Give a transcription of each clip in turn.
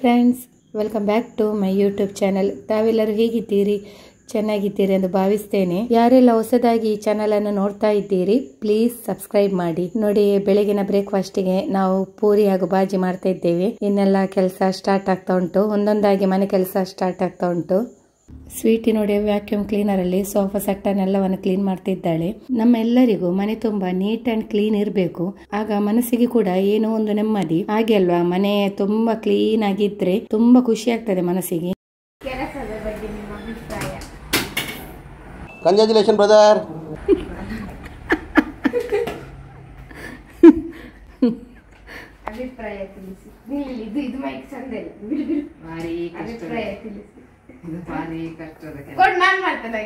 Friends, welcome back to my YouTube channel. ತಾವೆಲ್ಲರೂ ಹೇಗಿದ್ದೀರಿ? ಚೆನ್ನಾಗಿದ್ದೀರಿ ಎಂದು ಭಾವಿಸ್ತೇನೆ. ಯಾರೆಲ್ಲ ಹೊಸದಾಗಿ ಈ ಚಾನಲ್ ಅನ್ನು ನೋಡ್ತಾ ಇದ್ದೀರಿ, ಪ್ಲೀಸ್ ಸಬ್ಸ್ಕ್ರೈಬ್ ಮಾಡಿ. ನೋಡಿ, ಬೆಳಗಿನ ಬ್ರೇಕ್ಫಾಸ್ಟ್ಗೆ ನಾವು ಪೂರಿ ಹಾಗೂ ಬಾಜಿ ಮಾಡ್ತಾ ಇದ್ದೇವೆ. ಇನ್ನೆಲ್ಲ ಕೆಲಸ ಸ್ಟಾರ್ಟ್ ಆಗ್ತಾ ಉಂಟು, ಒಂದೊಂದಾಗಿ ಮನೆ ಕೆಲಸ ಸ್ಟಾರ್ಟ್ ಆಗ್ತಾ ಉಂಟು. ಸ್ವೀಟಿ ನೋಡಿ ವ್ಯಾಕ್ಯೂಮ್ ಕ್ಲೀನರ್ ಅಲ್ಲಿ ಸೋಫಾ ಸೆಟ್ಟನ್ನೆಲ್ಲವನ್ನು ಕ್ಲೀನ್ ಮಾಡ್ತಿದ್ದಾಳೆ. ನಮ್ಮ ಎಲ್ಲರಿಗೂ ಮನೆ ತುಂಬಾ ನೀಟ್ ಅಂಡ್ ಕ್ಲೀನ್ ಇರಬೇಕು, ಆಗ ಮನಸ್ಸಿಗೆ ಕೂಡ ಏನೋ ಒಂದು ನೆಮ್ಮದಿ. ಹಾಗೆ ಅಲ್ವಾ? ಮನೆ ತುಂಬಾ ಕ್ಲೀನ್ ಆಗಿದ್ರೆ ತುಂಬಾ ಖುಷಿ ಆಗ್ತದೆ ಮನಸ್ಸಿಗೆ. ಕೆಲಸದ ಬಗ್ಗೆ ನಿಮ್ಮ ಅಭಿಪ್ರಾಯ? Congratulation brother. ಅಭಿಪ್ರಾಯ ತಿಳಿಸಿ. ಇದು ಮೈಕ್ ಚಂದ ಇಲ್ಲ, ಅಭಿಪ್ರಾಯ ತಿಳಿಸಿ. ನಾನು ಮಾಡ್ತೇನೆ.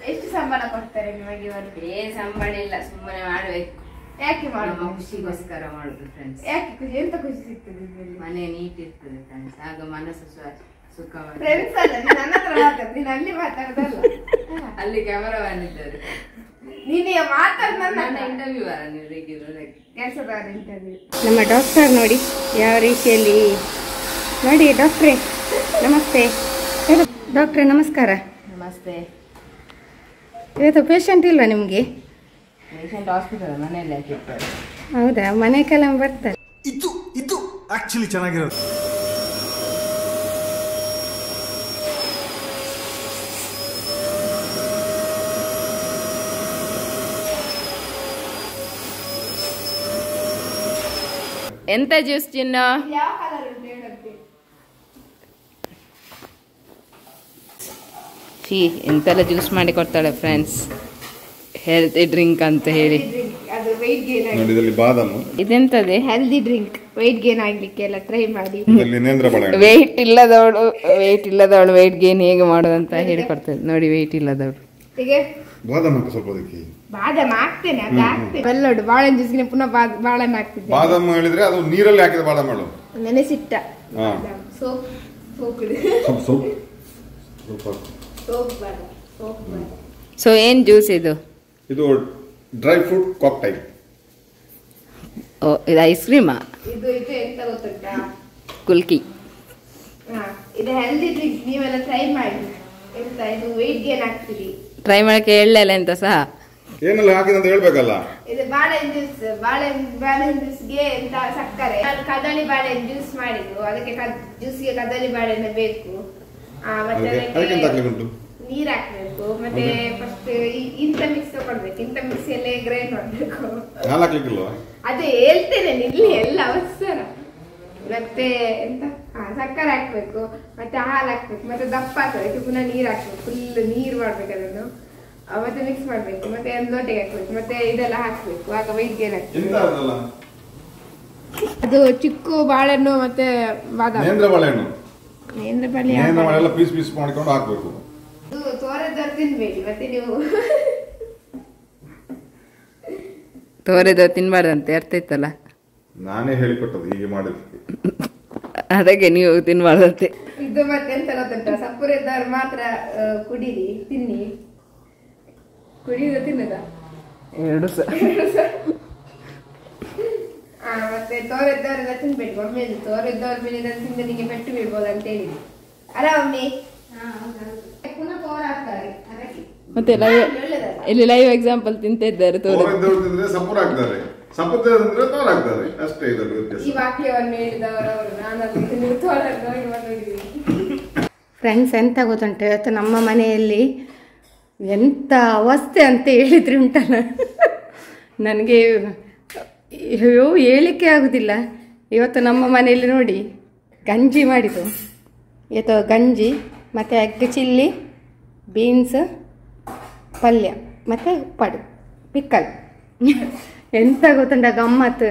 ಎಷ್ಟು ಸಂಬಳ ಕೊಡ್ತಾರೆ ನಿಮಗೆ? ಸಂಬಳ ಇಲ್ಲ, ಸುಮ್ಮನೆ ಮಾಡ್ಬೇಕು. ಯಾಕೆ ಮಾಡುದು? ಖುಷಿಗೋಸ್ಕರ ಮಾಡುದು ಫ್ರೆಂಡ್ಸ್. ಯಾಕೆ ಖುಷಿ? ಎಂತ ಖುಷಿ ಸಿಗ್ತದೆ? ಮನೆ ನೀಟ್ ಇರ್ತದೆ ಫ್ರೆಂಡ್ಸ್, ಆಗ ಮನಸ್ಸು ಸುಖವಾಗಿ. ಫ್ರೆಂಡ್ಸ್ ಅಲ್ಲ, ನನ್ನ ಹತ್ರ ಮಾತಾಡ, ನೀನು ಅಲ್ಲಿ ಮಾತಾಡೋದಲ್ಲ. ಅಲ್ಲಿ ಕ್ಯಾಮರಾ ಬಂದಿದ್ದಾರೆ, ನೀನು ಮಾತಾಡ್. ನನ್ನ ಇಂಟರ್ವ್ಯೂ ಕೆಲಸದವರ ಇಂಟರ್ವ್ಯೂ. ನಮ್ಮ ಡಾಕ್ಟರ್ ನೋಡಿ ಯಾವ ರೀತಿಯಲ್ಲಿ. ನೋಡಿ ಡಾಕ್ಟ್ರೇ, ನಮಸ್ತೆ. ಡಾಕ್ಟ್ರೇ ನಮಸ್ಕಾರ. ನಮಸ್ತೆ. ಇವತ್ತು ಪೇಷಂಟ್ ಇಲ್ಲ ನಿಮಗೆ? ಪೇಷಂಟ್ ಹಾಸ್ಪಿಟಲ್ ಮನೆಯಲ್ಲಿ ಹಾಕಿರ್ತಾರೆ. ಹೌದಾ? ಮನೆ ಕೆಲ ಬರ್ತಾರೆ. ಇದು ಆಕ್ಚುಲಿ ಚೆನ್ನಾಗಿರೋದು. ಎಂತ ಜ್ಯೂಸ್ ಚಿನ್ನ? ಯಾವ ಕಲರ್ ಉಂಟು ಹೇಳಂತೆ? ಎಂತೆಲ್ಲ ಜ್ಯೂಸ್ ಮಾಡಿ ಕೊಡ್ತಾಳೆ ಫ್ರೆಂಡ್ಸ್, ಹೆಲ್ತಿ ಡ್ರಿಂಕ್ ಅಂತ ಹೇಳಿ. ಅದು ವೆಯ್ಟ್ ಗೇನ್ ಆಗಿ. ನೋಡಿ, ಇದರಲ್ಲಿ ಬಾದಾಮು. ಇದೆಂತದೆ? ಹೆಲ್ದಿ ಡ್ರಿಂಕ್, ವೆಯ್ಟ್ ಗೇನ್ ಆಗ್ಲಿಕ್ಕೆ ಎಲ್ಲ ಟ್ರೈ ಮಾಡಿ. ಇದರಲ್ಲಿ ನೇಂದ್ರ ಬಾಳೆಹಣ್ಣು. ವೆಯ್ಟ್ ಇಲ್ಲದವಳು ವೆಯ್ಟ್ ಗೇನ್ ಹೇಗೆ ಮಾಡೋದಂತ ಹೇಳಿಕೊಡ್ತೇನೆ ನೋಡಿ. ವೆಯ್ಟ್ ಇಲ್ಲದವಳು ಹೀಗೆ ಬಾದಾಮು ಹಾಕು ಸ್ವಲ್ಪ ಅದಕ್ಕೆ. ಬಾದಾಮ್ ಹಾಕ್ತೇನೆ, ಅದು ಹಾಕ್ತೇನೆ. ಬೆಲ್ಲೋಡು ಬಾಳೆಹಣ್ಣು ಜ್ಯೂಸ್ಗೆ ಪುನಃ ಬಾಳೆಹಣ್ಣು ಹಾಕ್ತಿದ್ದೆ. ಬಾದಾಮು ಹೇಳಿದ್ರೆ ಅದು ನೀರಲ್ಲಿ ಹಾಕಿದ ಬಾದಾಮು ಹೇಳು. ನೆನೆಸಿಟ್ಟ ಹಾ. ಸೋಪ್ ಬಾದಾಮ್. ಸೊ ಏನ್ ಜ್ಯೂಸ್ ಇದು? ಇದು ಡ್ರೈ ಫ್ರೂಟ್ ಕಾಕ್ಟೈಲ್. ಓ, ಇದು ಐಸ್ ಕ್ರೀಮಾ? ಇದು ಎಂತ ಗೊತ್ತುಂಟಾ? ಕುಲ್ಕಿ. ಇದು ಹೆಲ್ದಿ ಡ್ರಿಂಕ್, ನೀವೆಲ್ಲ ಟ್ರೈ ಮಾಡಿ. ಎಂತ ಇದು ವೆಯ್ಟ್ ಗೇನ್ ಆಗ್ತೀರಿ. ಟ್ರೈ ಮಾಡಕ್ಕೆ ಹೇಳಲ್ಲ ಎಂತ ಸಹ. ಏನೆಲ್ಲ ಹಾಕಿದೆ ಅಂತ ಹೇಳ್ಬೇಕಲ್ಲ. ಇದು ಬಾಳೆಹಣ್ಣು ಜ್ಯೂಸ್. ಬಾಳೆಹಣ್ಣು ಜ್ಯೂಸ್ಗೆ ಎಂತ ಸಕ್ಕರೆ. ನಾನು ಕದಳಿ ಬಾಳೆಹಣ್ಣು ಜ್ಯೂಸ್ ಮಾಡಿದ್ದು, ಅದಕ್ಕೆ ಜ್ಯೂಸ್ಗೆ ಕದಳಿ ಬಾಳೆಹಣ್ಣು ಬೇಕು. ಮತ್ತೆ ಉಂಟು ನೀರ್ ಹಾಕ್ಬೇಕು. ಮತ್ತೆ ಫಸ್ಟ್ ಇಂತ ಮಿಕ್ಸ್ ತಗೊಳ್ಬೇಕು. ಇಂತ ಮಿಕ್ಸ್ ಎಲ್ಲ ಗ್ರೈಂಡ್ ಮಾಡ್ಬೇಕು. ಹಾಲು ಹಾಕ್ಲಿಕ್ಕಿಲ್ವಾ? ಅದೇ ಹೇಳ್ತೇನೆ ನಿಲ್ಲಿ, ಎಲ್ಲ ಅವಸರ. ಮತ್ತೆ ಎಂತ ಸಕ್ಕರೆ ಹಾಕ್ಬೇಕು, ಮತ್ತೆ ಹಾಲು ಹಾಕ್ಬೇಕು, ಮತ್ತೆ ದಪ್ಪ ಹಾಕ್ಬೇಕು, ಪುನಃ ನೀರ್ ಹಾಕ್ಬೇಕು. ಫುಲ್ ನೀರ್ ಮಾಡ್ಬೇಕು ಅದನ್ನು. ಮತ್ತೆ ಮಿಕ್ಸ್ ಮಾಡ್ಬೇಕು, ಮತ್ತೆ ಒಂದು ಲೋಟೆಗೆ ಹಾಕ್ಬೇಕು, ಮತ್ತೆ ಇದೆಲ್ಲ ಹಾಕ್ಬೇಕು. ಆಗ ವೆಯ್ಟ್ ಗೇನ್ ಆಗ್ತದೆ. ಅದು ಚಿಕ್ಕು ಬಾಳೆಹಣ್ಣು ಮತ್ತೆ ಬಾದಾಮಿ. ನೇಂದ್ರ ಬಾಳೆಹಣ್ಣು. ನೇಂದ್ರ ಬಾಳೆ ಎಲ್ಲ ಪೀಸ್ ಪೀಸ್ ಮಾಡ್ಕೊಂಡು ಹಾಕ್ಬೇಕು. ತೋರದವ್ರು ತಿನ್ಬೇಡಿ, ಮತ್ತೆ ನೀವು ತೋರೆದವ್ರು ತಿನ್ಬಾರ್ದಂತೆ ಅರ್ಥ ಇತ್ತಲ್ಲ. ನಾನೇ ಹೇಳಿಕೊಟ್ಟದ್ದು ಹೀಗೆ ಮಾಡಿದ್ದಕ್ಕೆ. ಅದಕ್ಕೆ ನೀವು ತಿನ್ಬಾರ್ದಂತೆ. ಇದು ಮತ್ತೆ ಎಂತ ಗೊತ್ತುಂಟ? ಸಪ್ಪುರಿದ್ದವ್ರು ಮಾತ್ರ ಕುಡೀರಿ, ತಿನ್ನಿ. ಕುಡಿಯುದ ತಿನ್ನದ ಎರಡು ಸಹ. ಮತ್ತೆ ತೋರಿದ್ದವರೆಲ್ಲ ತಿನ್ಬೇಡಿ. ಒಮ್ಮೆ ತೋರಿದ್ದವ್ರ ಮೇಲೆ ತಿಂದು ನಿಮಗೆ ಪೆಟ್ಟು ಬೀಳ್ಬೋದು ಅಂತ ಹೇಳಿ ಅಲ್ಲ ಒಮ್ಮೆ. ಪುನಃ ತೋರ ಹಾಕ್ತಾರೆ ಅದಕ್ಕೆ. ಮತ್ತೆ ಇಲ್ಲಿ ಲೈವ್ ಎಕ್ಸಾಂಪಲ್ ತಿಂತ ಇದ್ದಾರೆ. ಸಪೋರ್ಟ್ ಆಗ್ತಾರೆ, ಸಪೋರ್ಟ್ ತೋರ ಆಗ್ತಾರೆ ಅಷ್ಟೇ. ಈ ವಾಕ್ಯವನ್ನು ಹೇಳಿದವರವರು ನಾನು ತೋರನ್ನು ನೋಡಿದ್ದೀನಿ. ಫ್ರೆಂಡ್ಸ್, ಎಂತ ಗೊತ್ತುಂಟು, ಇವತ್ತು ನಮ್ಮ ಮನೆಯಲ್ಲಿ ಎಂಥ ಅವಸ್ಥೆ ಅಂತ ಹೇಳಿದ್ರೆ ಉಂಟಲ್ಲ, ನನಗೆ ಹೇಳಿಕೆ ಆಗುದಿಲ್ಲ. ಇವತ್ತು ನಮ್ಮ ಮನೆಯಲ್ಲಿ ನೋಡಿ ಗಂಜಿ ಮಾಡಿದ್ದು. ಇವತ್ತು ಗಂಜಿ ಮತ್ತು ಎಗ್ ಚಿಲ್ಲಿ, ಬೀನ್ಸ್ ಪಲ್ಯ ಮತ್ತು ಉಪ್ಪಾಡು ಪಿಕ್ಕಲ್. ಎಂತ ಗೊತ್ತುಂಟ ಗಮ್ಮತ್ತು.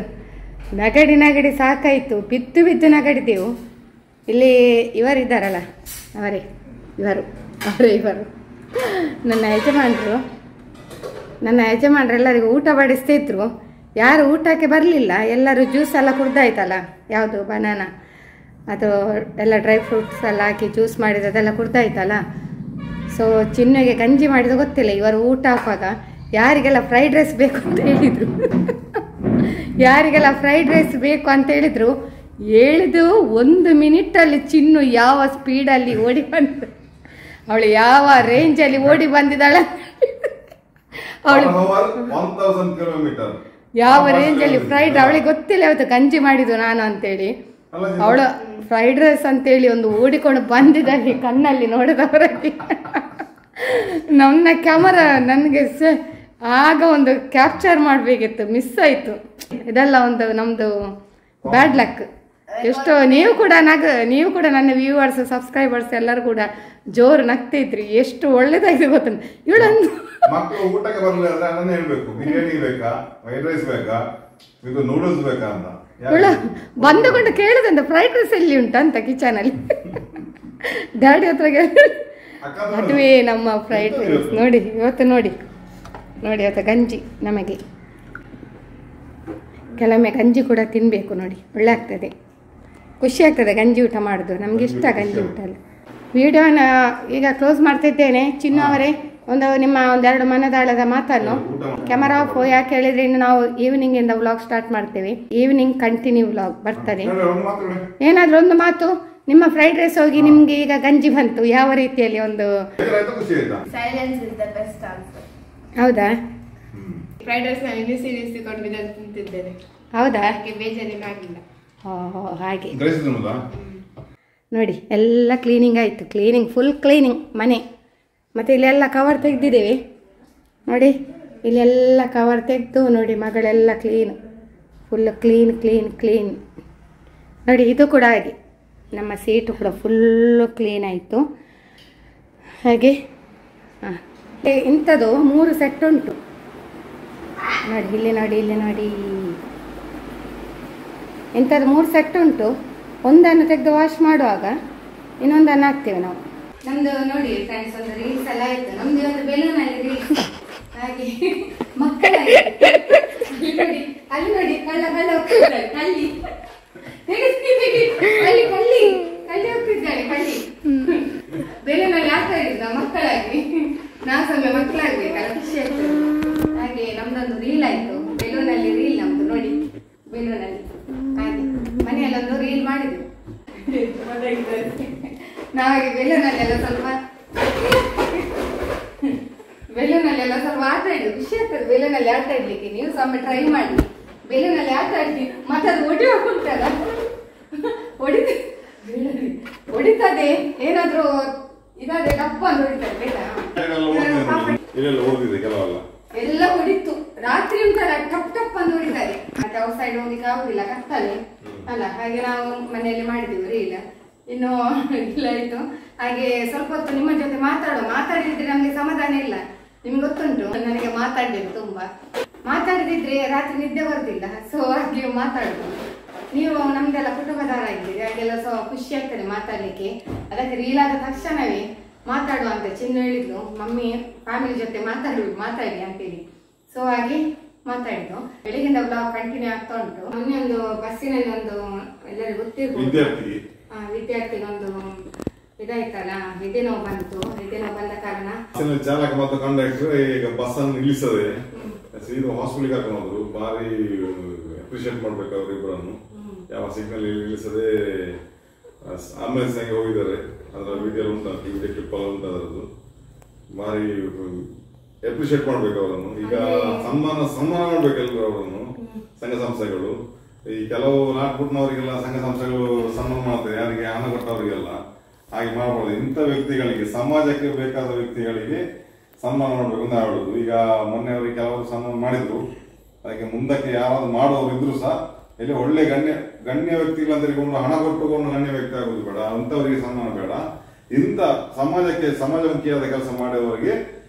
ನಗಡಿ ಸಾಕಾಯಿತು, ಬಿದ್ದು ನಗಡಿದೆವು. ಇಲ್ಲಿ ಇವರಿದ್ದಾರಲ್ಲ, ಇವರು ನನ್ನ ಯಜಮಾನರು ನನ್ನ ಯಜಮಾನರೆಲ್ಲರಿಗೂ ಊಟ ಬಡಿಸ್ತಾ ಇದ್ರು. ಯಾರು ಊಟಕ್ಕೆ ಬರಲಿಲ್ಲ, ಎಲ್ಲರೂ ಜ್ಯೂಸ್ ಎಲ್ಲ ಕುಡ್ದಾಯ್ತಲ್ಲ, ಯಾವುದು ಬನಾನಾ ಅದು ಎಲ್ಲ ಡ್ರೈ ಫ್ರೂಟ್ಸ್ ಎಲ್ಲ ಹಾಕಿ ಜ್ಯೂಸ್ ಮಾಡಿದ್ದು ಅದೆಲ್ಲ ಕುಡ್ದಾಯ್ತಲ್ಲ. ಸೊ ಚಿನ್ನುಗೆ ಗಂಜಿ ಮಾಡಿದ್ದು ಗೊತ್ತಿಲ್ಲ. ಇವರು ಊಟ ಹಾಕುವಾಗ ಯಾರಿಗೆಲ್ಲ ಫ್ರೈಡ್ ರೈಸ್ ಬೇಕು ಅಂತ ಹೇಳಿದರು, ಯಾರಿಗೆಲ್ಲ ಫ್ರೈಡ್ ರೈಸ್ ಬೇಕು ಅಂತ ಹೇಳಿದರು, ಹೇಳಿದ್ದು 1 ಮಿನಿಟಲ್ಲಿ ಚಿನ್ನು ಯಾವ ಸ್ಪೀಡಲ್ಲಿ ಓಡಿ ಬಂದ, ಅವಳು ಯಾವ ರೇಂಜಲ್ಲಿ ಓಡಿ ಬಂದಿದ್ದಾಳೆ, ಅವಳು 1000 ಕಿಲೋಮೀಟರ್ ಯಾವ ರೇಂಜಲ್ಲಿ ಫ್ರೈಡ್, ಅವಳಿಗೆ ಗೊತ್ತಿಲ್ಲ ಇವತ್ತು ಗಂಜಿ ಮಾಡಿದ್ದು ನಾನು ಅಂತೇಳಿ. ಅವಳು ಫ್ರೈಡ್ ರೈಸ್ ಅಂತೇಳಿ ಒಂದು ಓಡಿಕೊಂಡು ಬಂದಿದ್ದಾಳೆ, ಕಣ್ಣಲ್ಲಿ ನೋಡಿದವರಲ್ಲಿ. ನನ್ನ ಕ್ಯಾಮರಾ ನನಗೆ ಆಗ ಒಂದು ಕ್ಯಾಪ್ಚರ್ ಮಾಡಬೇಕಿತ್ತು, ಮಿಸ್ ಆಯಿತು. ಇದೆಲ್ಲ ಒಂದು ನಮ್ಮದು ಬ್ಯಾಡ್ ಲಕ್. ಎಷ್ಟೋ ನೀವು ಕೂಡ ನನ್ನ ವ್ಯೂವರ್ಸ್ ಸಬ್ಸ್ಕ್ರೈಬರ್ಸ್ ಎಲ್ಲರೂ ಕೂಡ ಜೋರು ನಗ್ತಿದ್ರಿ. ಎಷ್ಟು ಒಳ್ಳೇದಾಗಿದೆ ಗೊತ್ತ. ಇವಳೊಂದು ಮಕ್ಕಳು ಊಟಕ್ಕೆ ಬರಲಿಲ್ಲ ಅಂದ್ರೆ ಅದನ್ನ ಹೇಳ್ಬೇಕು, ಬಿರಿಯಾನಿ ಬೇಕಾ, ಫ್ರೈಡ್ ರೈಸ್ ಬೇಕಾ, ಇದು ನೂಡಲ್ಸ್ ಬೇಕಾ ಅಂತ. ಇವಳು ಬಂದುಕೊಂಡು ಕೇಳಿದಂತ ಫ್ರೈಡ್ ರೈಸ್ ಎಲ್ಲಿ ಉಂಟಾ ಅಂತ ಕಿಚನಲ್ಲಿ. ಡ್ಯಾಡಿ ಹತ್ರ ಅದುವೇ ನಮ್ಮ ಫ್ರೈಡ್ ರೈಸ್. ನೋಡಿ ಇವತ್ತು ನೋಡಿ ಇವತ್ತು ಗಂಜಿ. ನಮಗೆ ಕೆಲವೊಮ್ಮೆ ಗಂಜಿ ಕೂಡ ತಿನ್ನಬೇಕು ನೋಡಿ, ಒಳ್ಳೆ ಆಗ್ತದೆ, ಖುಷಿ ಆಗ್ತದೆ ಗಂಜಿ ಊಟ ಮಾಡೋದು. ನಮ್ಗೆ ಇಷ್ಟ ಗಂಜಿ ಊಟ ಎಲ್ಲ. ವಿಡಿಯೋನ ಈಗ ಕ್ಲೋಸ್ ಮಾಡ್ತಿದ್ದೇನೆ. ಚಿನ್ನು ಅವರೇ, ನಿಮ್ಮ ಒಂದೆರಡು ಮನದಾಳದ ಮಾತನ್ನು. Camera of. ಯಾಕೆ ಹೇಳಿದ್ರೆ ಇನ್ನು ನಾವು ಈವ್ನಿಂಗ್ ಇಂದ ವ್ಲಾಗ್ ಸ್ಟಾರ್ಟ್ ಮಾಡ್ತೇವೆ. ಈವ್ನಿಂಗ್ ಕಂಟಿನ್ಯೂ ವ್ಲಾಗ್ ಬರ್ತದೆ. ಏನಾದ್ರೂ ಒಂದು ಮಾತು, ನಿಮ್ಮ ಫ್ರೈಡ್ ರೈಸ್ ಹೋಗಿ ನಿಮ್ಗೆ ಈಗ ಗಂಜಿ ಬಂತು, ಯಾವ ರೀತಿಯಲ್ಲಿ ಒಂದು silence is the best answer. ಹೌದಾ? ಫ್ರೈಡ್ ರೈಸ್ ನಾನು ನಿಲ್ಲಿಸಿಕೊಂಡು ಇದನ್ನು ತಿಂತಿದ್ದೇನೆ. ಹೌದಾ? ಬೇಜಾರೇನು ಆಗಿಲ್ಲ. ಹಾಗೆ ನೋಡಿ ಎಲ್ಲ ಕ್ಲೀನಿಂಗ್ ಆಯಿತು. ಕ್ಲೀನಿಂಗ್ ಫುಲ್ ಕ್ಲೀನಿಂಗ್ ಮನೆ. ಮತ್ತು ಇಲ್ಲೆಲ್ಲ ಕವರ್ ತೆಗೆದಿದ್ದೇವೆ ನೋಡಿ, ಇಲ್ಲೆಲ್ಲ ಕವರ್ ತೆಗೆದು ನೋಡಿ, ಮಗಳೆಲ್ಲ ಫುಲ್ ಕ್ಲೀನ್ ನೋಡಿ. ಇದು ಕೂಡ ಹಾಗೆ ನಮ್ಮ ಸೀಟು ಕೂಡ ಫುಲ್ಲು ಕ್ಲೀನ್ ಆಯಿತು. ಹಾಗೆ ಇಂಥದ್ದು 3 ಸೆಟ್ ಉಂಟು ನೋಡಿ. ಇಲ್ಲಿ ನೋಡಿ ಇಂಥದ್ದು 3 ಸೆಟ್ ಉಂಟು. ಒಂದನ್ನು ತೆಗೆದು ವಾಶ್ ಮಾಡುವಾಗ ಇನ್ನೊಂದನ್ನು ಹಾಕ್ತೇವೆ ನಾವು. ನಮ್ದು ನೋಡಿ ಫ್ರೆಂಡ್ಸ್, ಒಂದು ರೀಲ್ಸ್ ಎಲ್ಲ ಆಯ್ತು. ನಮ್ದು ಒಂದು ಬೆಲೂನಲ್ಲಿ ರೀಲ್ಸ್ ಹಾಗೆ ಮಕ್ಕಳ ಅಲ್ಲಿ ನೋಡಿ ಕಳ್ಳ ಹೋಗ್ತಿದ್ದಾಳೆ, ಕಳ್ಳಿ ಹೋಗ್ತಿದ್ದಾಳೆ, ಕಳ್ಳಿ ಬೆಲೂನಲ್ಲಿ ಆಗ್ತಾ ಇದ್ದ ಮಕ್ಕಳಾಗಿ. ನಾವು ಸ್ವಲ್ಪ ಮಕ್ಕಳಾಗ್ಬೇಕಲ್ಲ, ಖುಷಿ ಆಗ್ತದೆ. ಹಾಗೆ ನಮ್ದೊಂದು ರೀಲ್ ಆಯ್ತು, ಬೆಲೂನಲ್ಲಿ ರೀಲ್ ನಮ್ದು ನೋಡಿ. ಬೆಲೂನಲ್ಲಿ ಹಾಗೆ ಮನೆಯಲ್ಲೊಂದು ರೀಲ್ ಮಾಡಿದ್ವಿ. ನಾವಾಗಿ ಬೆಲೂನಲ್ಲೆಲ್ಲ ಸ್ವಲ್ಪ ಆಟ ಇಡುದು ಖುಷಿ ಆಗ್ತದೆ. ಬೆಲೂನಲ್ಲಿ ಆಟ ಇಡ್ಲಿಕ್ಕೆ ನೀವು ಸ್ವಲ್ಪ ಟ್ರೈ ಮಾಡಿ. ಬೆಲೂನಲ್ಲಿ ಆಟ ಆಡಿ ಮತ್ತೆ ಅದು ಹೊಡಿಯೋಗುಂಟಲ್ಲ, ಹೊಡಿತದೆ. ಏನಾದ್ರೂ ಇದಾದ್ರೆ ಡಪ್ಪ ಅಂತ ಹೊಡಿತಾರೆ. ಎಲ್ಲ ಹೊಡಿತು. ರಾತ್ರಿ ಉಂಟಲ್ಲ ಟಪ್ ಟಪ್ ಅಂತ ಹೊಡಿತಾರೆ. ಮತ್ತೆ ಔಟ್ ಸೈಡ್ ಹೋಗ್ಲಿಕ್ಕೆ ಆಗುದಿಲ್ಲ, ಕತ್ತಲೆ ಅಲ್ಲ. ಹಾಗೆ ನಾವು ಮನೆಯಲ್ಲಿ ಮಾಡಿದೀವಿ ರೀಲ್. ಇನ್ನು ಇಲ್ಲ ಆಯ್ತು. ಹಾಗೆ ಸ್ವಲ್ಪ ಹೊತ್ತು ನಿಮ್ಮ ಜೊತೆ ಮಾತಾಡಿದ್ರೆ ನಮ್ಗೆ ಸಮಾಧಾನ ಇಲ್ಲ. ನಿಮ್ಗೆ ಗೊತ್ತುಂಟು ನನಗೆ ಮಾತಾಡ್ಬೇಕು, ತುಂಬಾ ಮಾತಾಡಿದ್ರೆ ರಾತ್ರಿ ನಿದ್ದೆ ಬರುದಿಲ್ಲ. ಸೊ ಹಾಗೆ ಮಾತಾಡುದು. ನೀವು ನಮ್ದೆಲ್ಲ ಕುಟುಂಬದಾರ ಇದ್ದೀರಿ, ಹಾಗೆಲ್ಲ ಖುಷಿ ಆಗ್ತದೆ ಮಾತಾಡ್ಲಿಕ್ಕೆ. ಅದಕ್ಕೆ ರೀಲ್ ಆದ ತಕ್ಷಣವೇ ಮಾತಾಡುವ ಅಂತ ಚಿನ್ನು ಹೇಳಿದ್ಲು, ಮಮ್ಮಿ ಫ್ಯಾಮಿಲಿ ಜೊತೆ ಮಾತಾಡಿ ಅಂತೇಳಿ. ಸೊ ಹಾಗೆ ಮಾತಾಡಿದ್ದು. ಬೆಳಿಗ್ಗೆಯಿಂದ ಬ್ಲಾಗ್ ಕಂಟಿನ್ಯೂ ಆಗ್ತಾ ಉಂಟು. ಮೊನ್ನೆ ಒಂದು ಬಸ್ಸಿನಲ್ಲಿ ಒಂದು ಎಲ್ಲರಿಗೂ ಗೊತ್ತಿರ್ಬೋದು, ವಿದ್ಯಾರ್ಥಿಗೊಂದು ಇದಾಯ್ತಲ್ಲ, ಎದೆ ನೋವು ಬಂತು. ಎದೆ ನೋವು ಬಂದ ಕಾರಣ ಚಾಲಕ ಮತ್ತು ಕಂಡಕ್ಟರ್ ಈಗ ಬಸ್ ಅನ್ನು ನಿಲ್ಲಿಸದೆ ಹಾಸ್ಪಿಟಲ್ ಕರ್ಕೊಂಡು ಹೋದ್ರು. ಬಾರಿ ಅಪ್ರಿಶಿಯೇಟ್ ಮಾಡ್ಬೇಕು ಅವರಿಬ್ಬರನ್ನು. ಯಾವ ಸಿಗ್ನಲ್ ನಿಲ್ಲಿಸದೆ ಆಂಬುಲೆನ್ಸ್ ನಂಗೆ ಹೋಗಿದ್ದಾರೆ. ಅದರ ವಿಡಿಯೋ ಉಂಟು, ವಿಡಿಯೋ ಕ್ಲಿಪ್ ಎಲ್ಲ ಉಂಟು. ಅದರದ್ದು ಬಾರಿ ಅಪ್ರಿಶಿಯೇಟ್ ಮಾಡ್ಬೇಕು ಅವರನ್ನು. ಈಗ ಸನ್ಮಾನ ಮಾಡ್ಬೇಕು ಎಲ್ಲರೂ ಅವರನ್ನು, ಸಂಘ ಸಂಸ್ಥೆಗಳು. ಈ ಕೆಲವು ನಾಟ್ಪುಟ್ನವರಿಗೆಲ್ಲ ಸಂಘ ಸಂಸ್ಥೆಗಳು ಸನ್ಮಾನ ಮಾಡ್ತಾರೆ, ಯಾರಿಗೆ ಹಣ ಕೊಟ್ಟವರಿಗೆಲ್ಲ. ಹಾಗೆ ಮಾಡಬಾರ್ದು. ಇಂಥ ವ್ಯಕ್ತಿಗಳಿಗೆ, ಸಮಾಜಕ್ಕೆ ಬೇಕಾದ ವ್ಯಕ್ತಿಗಳಿಗೆ ಸನ್ಮಾನ ಮಾಡ್ಬೇಕು ಅಂತ ಹೇಳುದು. ಈಗ ಮೊನ್ನೆ ಅವರಿಗೆ ಕೆಲವರು ಸನ್ಮಾನ ಮಾಡಿದ್ರು. ಅದಕ್ಕೆ ಮುಂದಕ್ಕೆ ಯಾರಾದ್ರೂ ಮಾಡುವವರು ಇದ್ರು ಸಹ ಇಲ್ಲಿ ಒಳ್ಳೆ ಗಣ್ಯ ವ್ಯಕ್ತಿಗಳು ಅಂತ ಹೇಳಿಕೊಂಡು ಹಣ ಕೊಟ್ಟುಕೊಂಡು ಗಣ್ಯ ವ್ಯಕ್ತಿ ಆಗುದು ಬೇಡ, ಅಂತವರಿಗೆ ಸನ್ಮಾನ ಬೇಡ. ಇಂಥ ಸಮಾಜಮುಖಿಯಾದ ಕೆಲಸ ಮಾಡುವವರಿಗೆ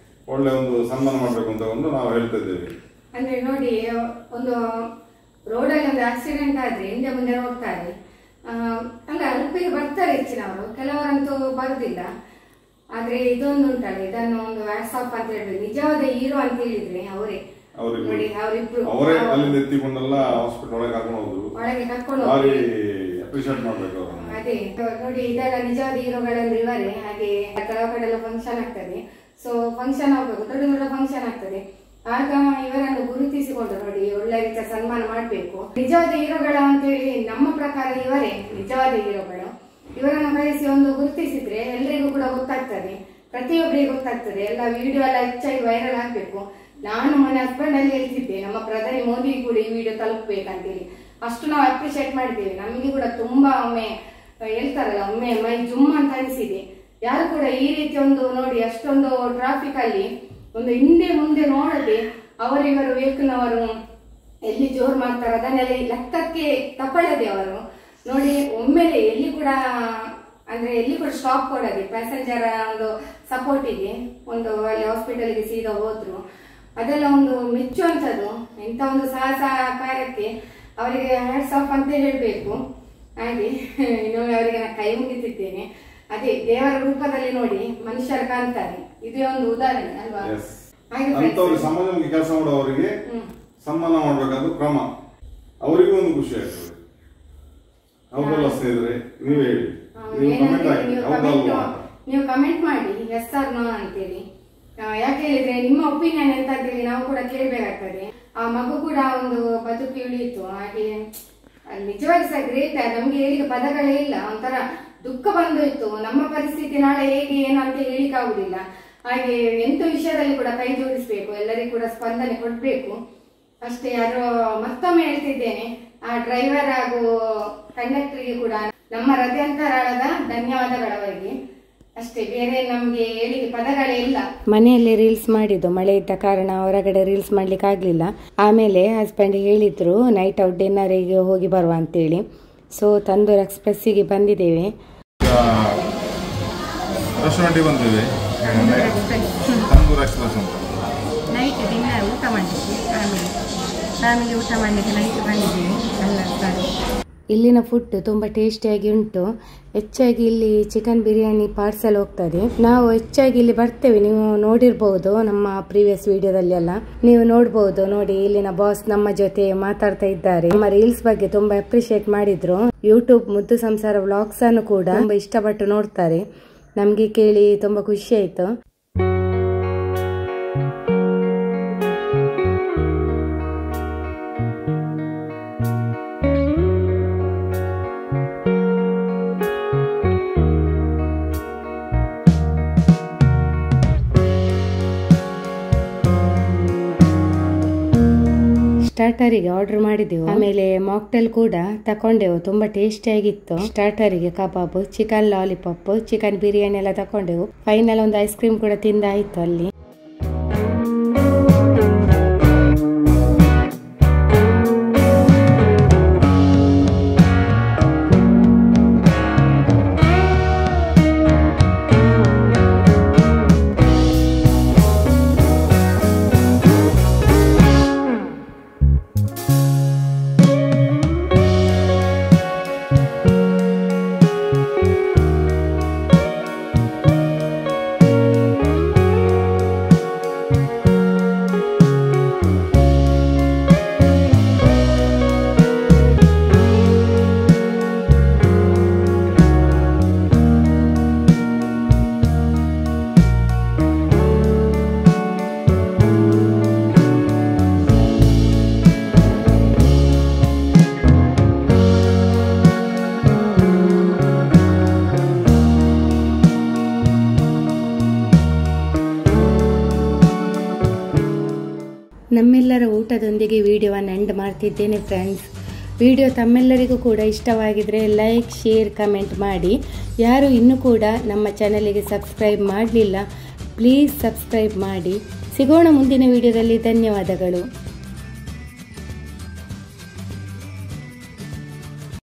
ಒಳ್ಳೆ ಒಂದು ಸನ್ಮಾನ ಮಾಡ್ಬೇಕು ಅಂತ ಒಂದು ನಾವು ಹೇಳ್ತಾ ಇದ್ದೇವೆ. ಅಂದ್ರೆ ನೋಡಿ, ಒಂದು ರೋಡಲ್ಲಿ ಒಂದು ಆಕ್ಸಿಡೆಂಟ್ ಆದ್ರೆ ಹಿಂದೆ ಮುಂದೆ ನೋಡ್ತಾರೆ. ಅಲ್ಲ, ಉಡುಪಿಗೆ ಬರ್ತಾರೆ ಹೆಚ್ಚಿನವರು, ಕೆಲವರಂತೂ ಬರುದಿಲ್ಲ. ಆದ್ರೆ ಇದೊಂದು ಉಂಟಲ್ಲ, ಇದನ್ನು ಒಂದು ವಾಟ್ಸ್ಆಪ್ ಅಂತ ಹೇಳಿದ್ರೆ ನಿಜವಾದ ಹೀರೋ ಅಂತ ಹೇಳಿದ್ರೆ ಅವರೇ ನೋಡಿ. ಅವರೇ ಅಲ್ಲಿಂದ ಎತ್ತಿಕೊಂಡೆಲ್ಲ ಹಾಸ್ಪಿಟಲ್ ಒಳಗೆ ಕರ್ಕೊಂಡು ಹೋದ್ರು. ಅಪ್ರಿಶಿಯೇಟ್ ಮಾಡ್ಬೇಕು ಅವರನ್ನು. ಅದೇ ನೋಡಿ, ಇದೆಲ್ಲ ನಿಜವಾದ ಹೀರೋಗಳಂದ್ರೆ ಇವರೇ. ಹಾಗೆ ಕೆಲವು ಕಡೆ ಎಲ್ಲ ಫಂಕ್ಷನ್ ಆಗ್ತದೆ, ಸೊ ಫಂಕ್ಷನ್ ಹೋಗ್ಬೇಕು, ದೊಡ್ಡ ದೊಡ್ಡ ಫಂಕ್ಷನ್ ಆಗ್ತದೆ, ಆಗ ಇವರನ್ನು ಗುರುತಿಸಿಕೊಂಡು ನೋಡಿ ಒಳ್ಳೆ ರೀತಿಯ ಸನ್ಮಾನ ಮಾಡ್ಬೇಕು. ನಿಜವಾದ ಹೀರೋಗಳ ಅಂತ ಹೇಳಿ ನಮ್ಮ ಪ್ರಕಾರ ಇವರೇ ನಿಜವಾದ ಹೀರೋಗಳು. ಇವರನ್ನು ಕಳಿಸಿ ಒಂದು ಗುರುತಿಸಿದ್ರೆ ಎಲ್ರಿಗೂ ಕೂಡ ಗೊತ್ತಾಗ್ತದೆ, ಪ್ರತಿಯೊಬ್ಬರಿಗೆ ಗೊತ್ತಾಗ್ತದೆ. ಎಲ್ಲ ವಿಡಿಯೋ ಎಲ್ಲ ಹೆಚ್ಚಾಗಿ ವೈರಲ್ ಆಗ್ಬೇಕು. ನಾನು ಮೊನ್ನೆ ಹಸ್ಬೆಂಡ್ ಅಲ್ಲಿ ಹೇಳ್ತಿದ್ದೆ, ನಮ್ಮ ಪ್ರಧಾನಿ ಮೋದಿ ಕೂಡ ಈ ವಿಡಿಯೋ ತಲುಪಬೇಕಂತೇಳಿ. ಅಷ್ಟು ನಾವು ಅಪ್ರಿಶಿಯೇಟ್ ಮಾಡಿದ್ದೇವೆ. ನಮಗೆ ಕೂಡ ತುಂಬಾ ಒಮ್ಮೆ ಹೇಳ್ತಾರಲ್ಲ, ಒಮ್ಮೆ ಮೈ ಜುಮ್ ಅಂತ ಅನಿಸಿದೆ. ಯಾರು ಕೂಡ ಈ ರೀತಿ ಒಂದು ನೋಡಿ ಅಷ್ಟೊಂದು ಟ್ರಾಫಿಕ್ ಅಲ್ಲಿ ಒಂದು ಹಿಂದೆ ಮುಂದೆ ನೋಡದೆ ಅವರಿವರು ವೆಹಿಕಲ್ನವರು ಎಲ್ಲಿ ಜೋರ್ ಮಾಡ್ತಾರೆ ಅದನ್ನೆಲ್ಲ ಲೆಕ್ಕಕ್ಕೆ ತಗೊಳ್ಳದೆ ಅವರು ನೋಡಿ ಒಮ್ಮೆಲೆ ಎಲ್ಲಿ ಕೂಡ ಅಂದ್ರೆ ಎಲ್ಲಿ ಕೂಡ ಸ್ಟಾಪ್ ಕೊಡದೆ ಪ್ಯಾಸೆಂಜರ್ ಒಂದು ಸಪೋರ್ಟಿಗೆ ಒಂದು ಅಲ್ಲಿ ಹಾಸ್ಪಿಟಲ್ಗೆ ಸೀದಾ ಹೋದ್ರು. ಅದೆಲ್ಲ ಒಂದು ಮೆಚ್ಚುವಂಥದ್ದು. ಇಂಥ ಒಂದು ಸಾಹಸ ಕಾರ್ಯಕ್ಕೆ ಅವರಿಗೆ ಹ್ಯಾಟ್ಸ್ ಆಫ್ ಅಂತ ಹೇಳಬೇಕು. ಹಾಗೆ ಇನ್ನೊಮ್ಮೆ ಅವರಿಗೆ ನಾನು ಕೈ ಮುಗಿತಿದ್ದೇನೆ. ಅದೇ ದೇವರ ರೂಪದಲ್ಲಿ ನೋಡಿ ಮನುಷ್ಯರು ಕಾಣ್ತಾರೆ. ಇದೇ ಒಂದು ಉದಾಹರಣೆ ಅಲ್ವಾ? ಸಮಾಜಕ್ಕೆ ಕೆಲಸ ಮಾಡುವವರಿಗೆ ಸನ್ಮಾನ ಮಾಡಬೇಕಾದ ಕ್ರಮ ಅವರಿಗೂ ಒಂದು ಖುಷಿ ಆಗ್ತದೆ. ಹೌದಲ್ಲ ಸ್ನೇಹಿತರೆ, ನೀವೇ ಹೇಳಿ, ನೀವು ಕಮೆಂಟ್ ಮಾಡಿ ಎಸ್ ಆರ್ ನೋ ಅಂತೇಳಿ. ಯಾಕೆ ಹೇಳಿದ್ರೆ ನಿಮ್ಮ ಒಪಿನಿಯನ್ ಎಂತ ಅಂತೇಳಿ ನಾವು ಕೂಡ ಕೇಳಬೇಕಾಗ್ತದೆ. ಆ ಮಗು ಕೂಡ ಒಂದು ಬದುಕಿ ಉಳಿಯಿತು. ಹಾಗೆ ನಿಜವಾಗಿ ಸಹ ಗ್ರೇಟ್. ನಮ್ಗೆ ಹೇಳಿಕೆ ಪದಗಳೇ ಇಲ್ಲ. ಒಂಥರ ದುಃಖ ಬಂದೋಯ್ತು. ನಮ್ಮ ಪರಿಸ್ಥಿತಿ ನಾಳೆ ಹೇಗೆ ಏನು ಅಂತ ಹೇಳಿಕಾಗುದಿಲ್ಲ. ಹಾಗೆ ಎಂತ ವಿಷಯದಲ್ಲಿ ಕೂಡ ಕೈ ಜೋಡಿಸ್ಬೇಕು, ಎಲ್ಲರಿಗೂ ಕೂಡ ಸ್ಪಂದನೆ ಕೊಡ್ಬೇಕು ಅಷ್ಟೇ. ಯಾರು ಮತ್ತೊಮ್ಮೆ ಹೇಳ್ತಿದ್ದೇನೆ, ಆ ಡ್ರೈವರ್ ಹಾಗೂ ಕಂಡಕ್ಟರ್ಗೆ ಕೂಡ ನಮ್ಮ ಹೃದಯಾಂತರಾಳದ ಧನ್ಯವಾದಗಳವರಿಗೆ ಅಷ್ಟೇ. ಬೇರೆ ನಮ್ಗೆ ಹೇಳಿಕೆ ಪದಗಳೇ ಇಲ್ಲ. ಮನೆಯಲ್ಲಿ ರೀಲ್ಸ್ ಮಾಡಿದ್ದು, ಮಳೆ ಇದ್ದ ಕಾರಣ ಹೊರಗಡೆ ರೀಲ್ಸ್ ಮಾಡ್ಲಿಕ್ಕೆ ಆಗ್ಲಿಲ್ಲ. ಆಮೇಲೆ ಹಸ್ಬೆಂಡ್ ಹೇಳಿದ್ರು ನೈಟ್ ಔಟ್ ಡಿನ್ನರಿಗೆ ಹೋಗಿ ಬರುವ ಅಂತೇಳಿ. ಸೊ ತಂದೂರ್ ಎಕ್ಸ್ಪ್ರೆಸ್ಸಿಗೆ ಬಂದಿದ್ದೇವೆ. ಬಂದಿದ್ದೇವೆ ತಂದೂರ್ ಎಕ್ಸ್ಪ್ರೆಸ್ ಅಂತ. ನೈಟ್ ಡಿನ್ನರ್ ಊಟ ಮಾಡಲಿಕ್ಕೆ ಫ್ಯಾಮಿಲಿ ಊಟ ಮಾಡಲಿಕ್ಕೆ ನೈಟ್ ಬಂದಿದ್ದೀವಿ. ಇಲ್ಲಿನ ಫುಡ್ ತುಂಬಾ ಟೇಸ್ಟಿಯಾಗಿ ಉಂಟು. ಹೆಚ್ಚಾಗಿ ಇಲ್ಲಿ ಚಿಕನ್ ಬಿರಿಯಾನಿ ಪಾರ್ಸಲ್ ಹೋಗ್ತದೆ. ನಾವು ಹೆಚ್ಚಾಗಿ ಇಲ್ಲಿ ಬರ್ತೇವೆ. ನೀವು ನೋಡಿರ್ಬಹುದು ನಮ್ಮ ಪ್ರೀವಿಯಸ್ ವಿಡಿಯೋದಲ್ಲಿ ಎಲ್ಲ ನೀವು ನೋಡ್ಬಹುದು. ನೋಡಿ ಇಲ್ಲಿನ ಬಾಸ್ ನಮ್ಮ ಜೊತೆ ಮಾತಾಡ್ತಾ ಇದ್ದಾರೆ. ನಮ್ಮ ರೀಲ್ಸ್ ಬಗ್ಗೆ ತುಂಬಾ ಅಪ್ರಿಶಿಯೇಟ್ ಮಾಡಿದ್ರು. ಯೂಟ್ಯೂಬ್ ಮುದ್ದು ಸಂಸಾರ ವ್ಲಾಗ್ಸ್ ಅನ್ನು ಕೂಡ ತುಂಬಾ ಇಷ್ಟಪಟ್ಟು ನೋಡ್ತಾರೆ. ನಮ್ಗೆ ಕೇಳಿ ತುಂಬಾ ಖುಷಿ ಆಯ್ತು. ಸ್ಟಾರ್ಟರಿಗೆ ಆರ್ಡರ್ ಮಾಡಿದೆವು. ಆಮೇಲೆ ಮಾಕ್ಟೆಲ್ ಕೂಡ ತಕೊಂಡೆವು. ತುಂಬಾ ಟೇಸ್ಟಿ ಆಗಿತ್ತು. ಸ್ಟಾರ್ಟರಿಗೆ ಕಬಾಬ್, ಚಿಕನ್ ಲಾಲಿಪಾಪ್, ಚಿಕನ್ ಬಿರಿಯಾನಿ ಎಲ್ಲ ತಕೊಂಡೆವು. ಫೈನಲ್ ಒಂದು ಐಸ್ ಕ್ರೀಮ್ ಕೂಡ ತಿಂದಾಯ್ತು ಅಲ್ಲಿ. ನಮ್ಮೆಲ್ಲರ ಊಟದೊಂದಿಗೆ ವಿಡಿಯೋವನ್ನು ಎಂಡ್ ಮಾಡ್ತಿದ್ದೇನೆ ಫ್ರೆಂಡ್ಸ್. ವಿಡಿಯೋ ತಮ್ಮೆಲ್ಲರಿಗೂ ಕೂಡ ಇಷ್ಟವಾಗಿದ್ರೆ ಲೈಕ್, ಶೇರ್, ಕಮೆಂಟ್ ಮಾಡಿ. ಯಾರು ಇನ್ನೂ ಕೂಡ ನಮ್ಮ ಚಾನಲಿಗೆ ಸಬ್ಸ್ಕ್ರೈಬ್ ಮಾಡಲಿಲ್ಲ, ಪ್ಲೀಸ್ ಸಬ್ಸ್ಕ್ರೈಬ್ ಮಾಡಿ. ಸಿಗೋಣ ಮುಂದಿನ ವಿಡಿಯೋದಲ್ಲಿ. ಧನ್ಯವಾದಗಳು.